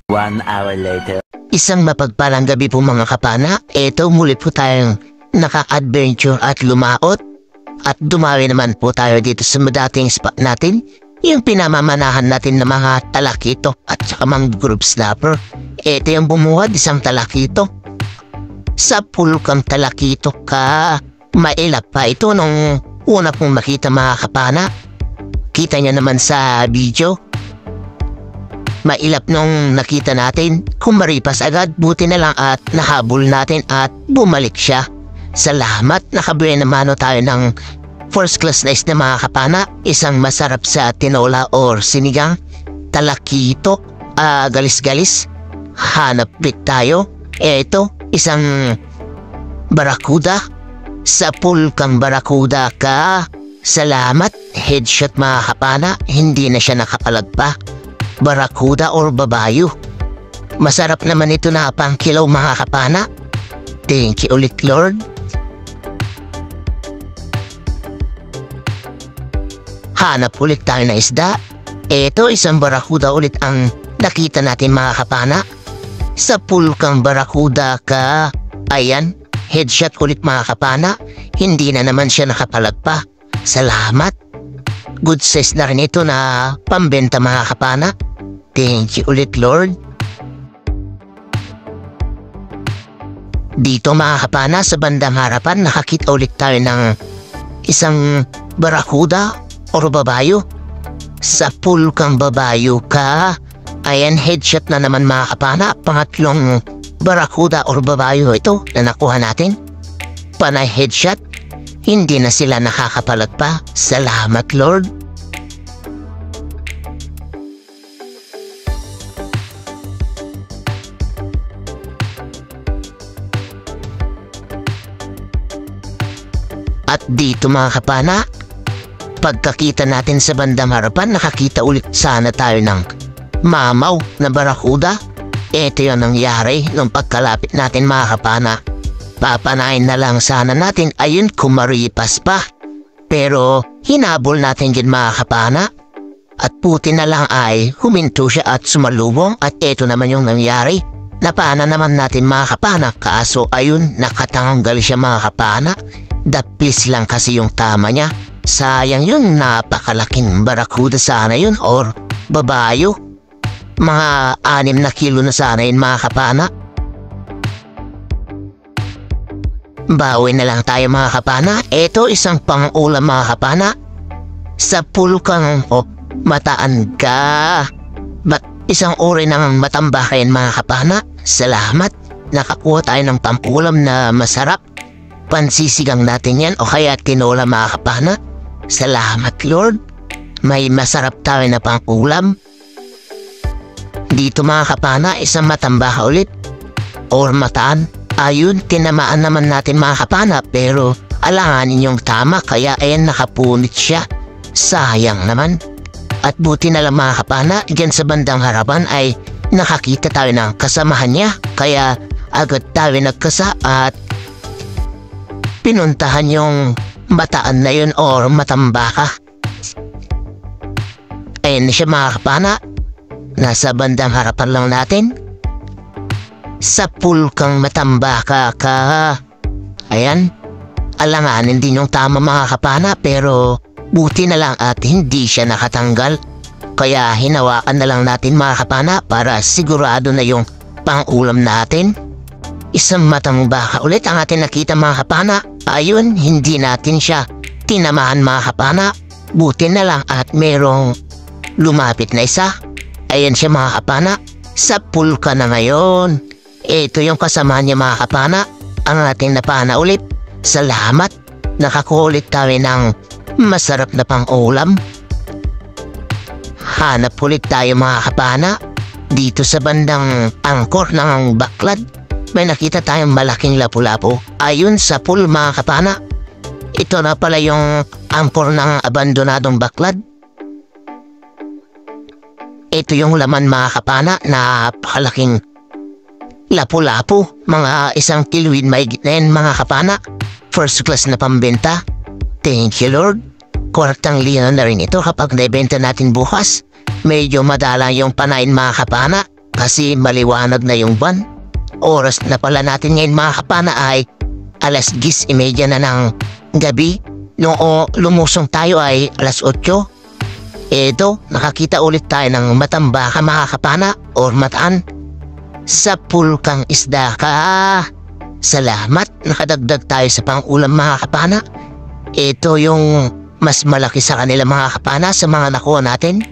1 hour later. Isang mapagpalang gabi po mga kapana. Ito muli po tayong naka-adventure at lumaot. At dumawi naman po tayo dito sa dating spot natin. Yung pinamamanahan natin ng mga talakito at saka mga group snapper. Ito yung bumuhat isang talakito. Sa pulkang talakito ka. Mailap pa ito nung una pong makita mga kapana. Kita niya naman sa video. Mailap nung nakita natin. Kumaripas agad, buti na lang at nahabol natin at bumalik siya. Salamat, nakabuhay naman tayo ng first class na isda mga kapana. Isang masarap sa tinola or sinigang. Talakito, galis-galis. Hanap bit tayo. Ito, isang barakuda. Sa pulkang barakuda ka. Salamat, headshot mga kapana. Hindi na siya nakapalag pa. Barakuda or babayo. Masarap naman ito na pangkilaw mga kapana. Thank you ulit Lord. Hanap ulit tayo na isda. Ito isang barakuda ulit ang nakita natin mga kapana. Sa pulkang barakuda ka. Ayan, headshot ulit mga kapana. Hindi na naman siya nakapalag pa. Salamat. Good size na rin ito na pambenta mga kapana. Thank you ulit Lord. Dito mga kapana sa bandang harapan nakakita ulit tayo ng isang barakuda or babayo. Sa pulkang babayo ka. Ayan, headshot na naman mga kapana. Pangatlong barakuda or babayo ito na nakuha natin. Panay headshot. Hindi na sila nakakapalag pa. Salamat Lord. At dito mga kapana, pagkakita natin sa bandang harapan, nakakita ulit sana tayo ng mamaw na barakuda. Ito yung nangyari nung pagkalapit natin mga kapana. Papanayin na lang sana natin, ayun kumaripas pa. Pero hinabol natin din mga kapana. At puti na lang ay huminto siya at sumalubong at ito naman yung nangyari. Napana naman natin mga kapana, kaso ayun nakatanggal siya mga kapana. Dapis lang kasi yung tama niya. Sayang yun, napakalaking barakuda sana yun or babayo. Mga 6 na kilo na sana yun mga kapana. Bawi na lang tayo mga kapana. Ito isang pang-ulam mga kapana. Sa pulkang mataan ka. Isang uri ng matambakin mga kapana. Salamat. Nakakuha tayo ng pang-ulam na masarap. Pansisigang natin yan o kaya tinola mga kapana. Salamat Lord. May masarap tayo na pang-ulam. Dito mga kapana, isang matambaka ulit. Or mataan. Ayun, tinamaan naman natin mga kapana. Pero alanganin yung tama kaya ayan nakapunit siya. Sayang naman. At buti na lang mga kapana, dyan sa bandang harapan ay nakakita tayo ng kasamahan niya. Kaya agad tayo nagkasa at pinuntahan yung mataan na yun or matambaka. Ayan na siya mga kapana. Nasa bandang harapan lang natin. Sa pulkang matambaka ka. Ayan. Alanganin din yung tama mga kapana pero buti na lang at hindi siya nakatanggal. Kaya hinawakan na lang natin mga kapana para sigurado na yung pang-ulam natin. Isang matambaka ulit ang ating nakita mga kapana. Ayun, hindi natin siya tinamaan mga kapana. Buti na lang at merong lumapit na isa. Ayan siya mga kapana. Sa pulka na ngayon. Ito yung kasama niya mga kapana. Ang ating napana ulit. Salamat. Nakakulit tayo ng masarap na pang-ulam. Hanap ulit tayo mga kapana. Dito sa bandang angkor ng baklad. May nakita tayong malaking lapu-lapu. Ayun sa pool mga kapana. Ito na pala yung angkor ng abandonadong baklad. Ito yung laman mga kapana na napakalaking lapu-lapu. Mga 1 kiluin mahigit na yan mga kapana. First class na pambenta. Thank you Lord. Kwartang liyan na rin ito kapag naibenta natin bukas. Medyo madala yung panain mga kapana. kasi maliwanag na yung buwan. Oras na pala natin ngayon mga kapana ay 10:30 na ng gabi. Noong lumusong tayo ay 8:00. Eto, nakakita ulit tayo ng matambaka mga kapana or mataan. Sa pulkang isda ka. Salamat, nakadagdag tayo sa pang-ulam mga kapana. Ito yung mas malaki sa kanila mga kapana sa mga nakuha natin.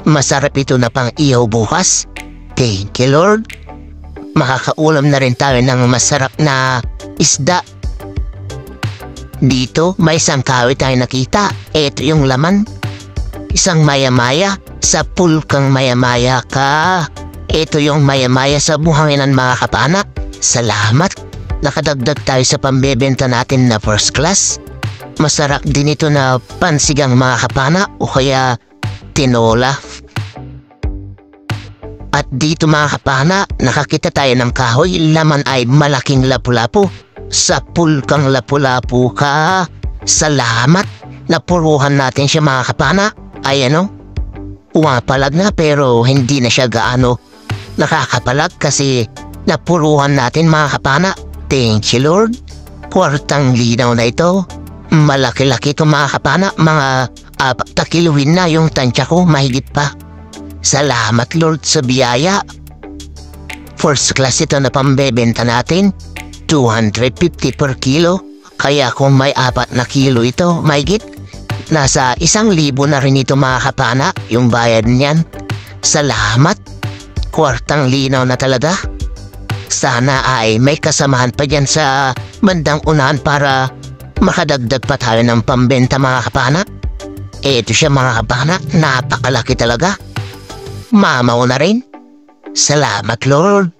Masarap ito na pang ihaw bukas. Thank you Lord. Makakaulam na rin tayo ng masarap na isda. Dito may isang kahoy tayo nakita. Ito yung laman. Isang maya-maya sa pulkang maya-maya ka. Ito yung maya-maya sa buhanginan mga kapana. Salamat. Nakadagdag tayo sa pambebenta natin na first class. Masarap din ito na pansigang mga kapana o kaya tinola. At dito mga kapana, nakakita tayo ng kahoy. Laman ay malaking lapu-lapu. Sa pulkang lapu-lapu ka. Salamat. Napuruhan natin siya mga kapana. Ay ano? Umapalag na pero hindi na siya gaano nakakapalag kasi napuruhan natin mga kapana. Thank you Lord. Kwartang linaw na ito. Malaki-laki ito mga kapana. Mga 4 kiluhin na yung tansya ko, mahigit pa. Salamat Lord sa biyaya. First class ito na pambebenta natin. 250 per kilo. Kaya kung may 4 na kilo ito, mahigit. Nasa 1,000 na rin ito mga kapana, yung bayad niyan. Salamat. Kwartang linaw na talaga. Sana ay may kasamahan pa dyan sa bandang unahan para makadagdag pa tayo ng pambenta mga kapana. Ito siya mga kapana, napakalaki talaga. Mamaw na rin. Salamat Lord.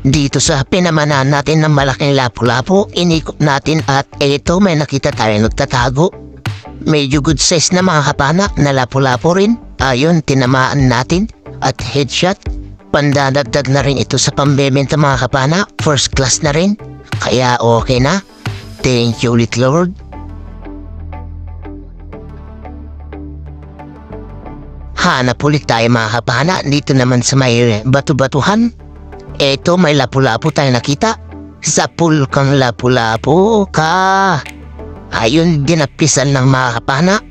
Dito sa pinamanan natin ng malaking lapu-lapu, inikot natin at eto may nakita tayo nagtatago. Medyo good size na mga kapana na lapu-lapu rin. Ayun, tinamaan natin at headshot. Pandadagdag na rin ito sa pambebenta mga kapana. First class na rin. Kaya okay na. Thank you ulit Lord. Hanap ulit tayo mga kapana. Dito naman sa may batu-batuhan. Eto may lapu-lapu tayo nakita. Sa pulkang lapu-lapu ka. Ayun, dinapisan ng mga kapana.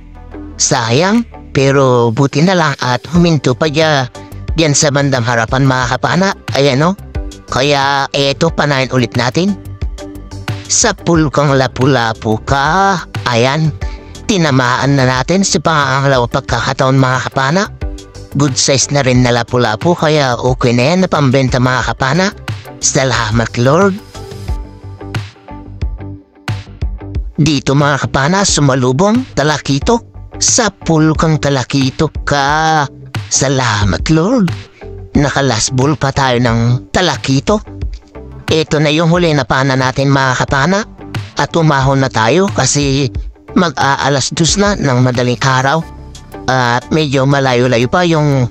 Sayang, pero buti na lang at huminto pa diyan sa bandang harapan mga kapana. Ayan o. Kaya eto panahin ulit natin. Sa pulkang lapu-lapu ka. Ayan, tinamaan na natin sa pangangalaw pagkakataon mga kapana. Good size na rin na lapu-lapu kaya okay na yan na pambenta mga kapana. Salamat Lord. Dito mga kapana sumalubong talakito. Sa pulkang talakito ka. Salamat Lord. Nakalasbol pa tayo ng talakito. Ito na yung huli na pana natin mga kapana. At umahon na tayo kasi mag-aalas 2 na ng madaling araw. At medyo malayo-layo pa yung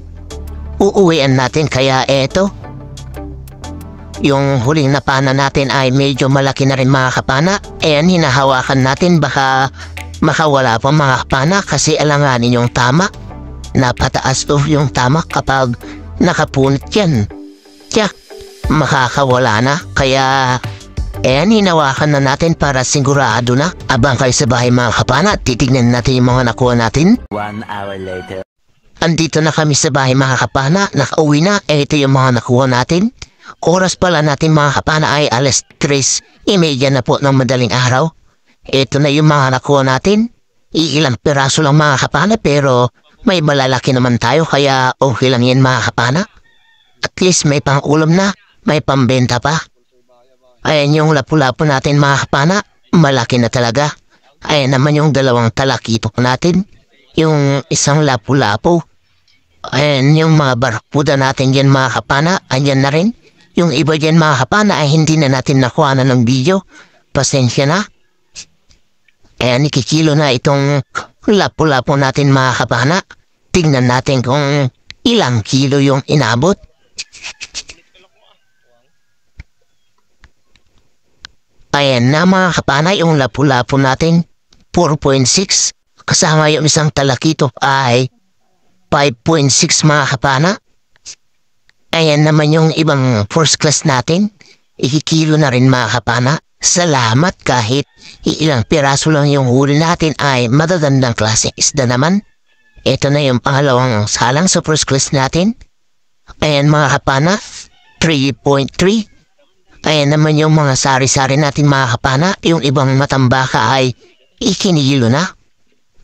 uuwian natin kaya eto. Yung huling napana natin ay medyo malaki na rin mga kapana. Ayan, hinahawakan natin baka makawala pa mga kapana kasi alanganin yung tama. Napataas yung tama kapag nakapunit yan. Tiyak, makakawala na kaya ayan, hinawakan na natin para sigurado na. Abang kayo sa bahay mga kapana, titignan natin yung mga nakuha natin. 1 hour later. Andito na kami sa bahay mga kapana, nakauwi na. Ito yung mga nakuha natin. Oras pala natin mga kapana ay 3:30 na po ng madaling araw. Ito na yung mga nakuha natin. Iilang piraso lang mga kapana pero may malalaki naman tayo kaya okay lang yan mga kapana. At least may pang-ulam na, may pambenta pa. Ayan yung lapu-lapu natin mga kapana. Malaki na talaga. Ayan naman yung 2 talakito natin. Yung isang lapu-lapu. Ayan yung mga barkuda natin dyan mga kapana. Ayan na rin. Yung iba dyan mga kapana ay hindi na natin nakuha na ng video. Pasensya na. Ayan, ikikilo na itong lapu-lapu natin mga kapana. Tingnan natin kung ilang kilo yung inabot. Ayan na mga kapana, yung lapu-lapu natin, 4.6. Kasama yung isang talakito ay 5.6 mga kapana. Ayan naman yung ibang first class natin. Ikikilo na rin mga kapana. Salamat kahit ilang piraso lang yung huli natin ay madadandang klase isda naman. Ito na yung pangalawang salang sa first class natin. Ayan mga kapana, 3.3. Ayan naman yung mga sari-sari natin mga kapana. Yung ibang matambaka ay ikinigilo na.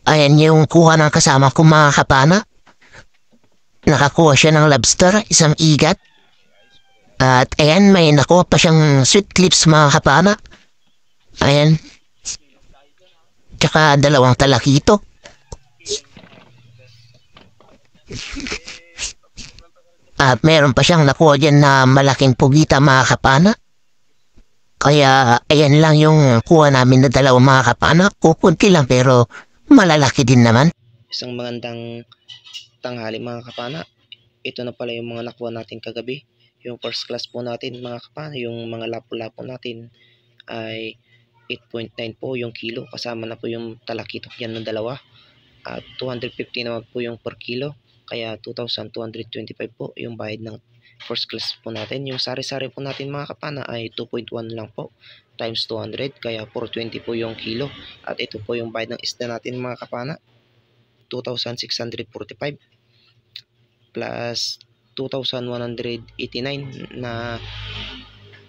Ayan yung kuha ng kasama ko mga kapana. Nakakuha siya ng lobster, isang igat. At ayan, may nakuha pa siyang sweet clips mga kapana. Ayan. Tsaka dalawang talakito. At meron pa siyang nakuha dyan na malaking pugita mga kapana. Kaya ayan lang yung kuha namin na dalawang mga kapana. Kukunti lang pero malalaki din naman. Isang magandang tanghali mga kapana. Ito na pala yung mga nakuha natin kagabi. Yung first class po natin mga kapana, yung mga lapu-lapu natin ay 8.9 po yung kilo. Kasama na po yung talakitok yan ng dalawa. At 250 naman po yung per kilo. Kaya 2,225 po yung bayad ng first class po natin. Yung sari-sari po natin mga kapana ay 2.1 lang po times 200. Kaya 420 po yung kilo. At ito po yung bayad ng isda natin mga kapana. 2,645 plus 2,189 na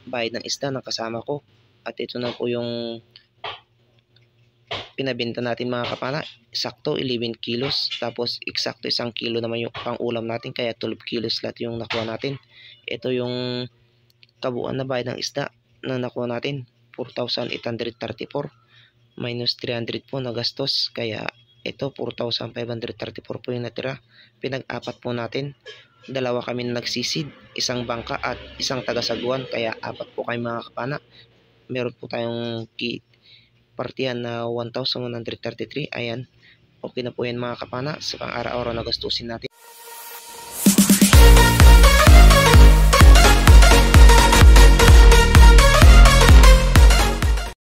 bayad ng isda na kasama ko. At ito na po yung pinabenta natin mga kapana. Sakto 11 kilos. Tapos eksakto 1 kilo naman yung pang ulam natin. Kaya 12 kilos lahat yung nakuha natin. Ito yung kabuuan na bayad ng isda na nakuha natin. 4,834 minus 300 po na gastos. Kaya ito 4,534 po yung natira. Pinag-apat po natin. Dalawa kami na nagsisid. Isang bangka at isang taga-saguan. Kaya apat po kayo mga kapana. Meron po tayong partihan na 1,133. Ayan. Okay na po yan mga kapana sa pang araw-araw na gastusin natin.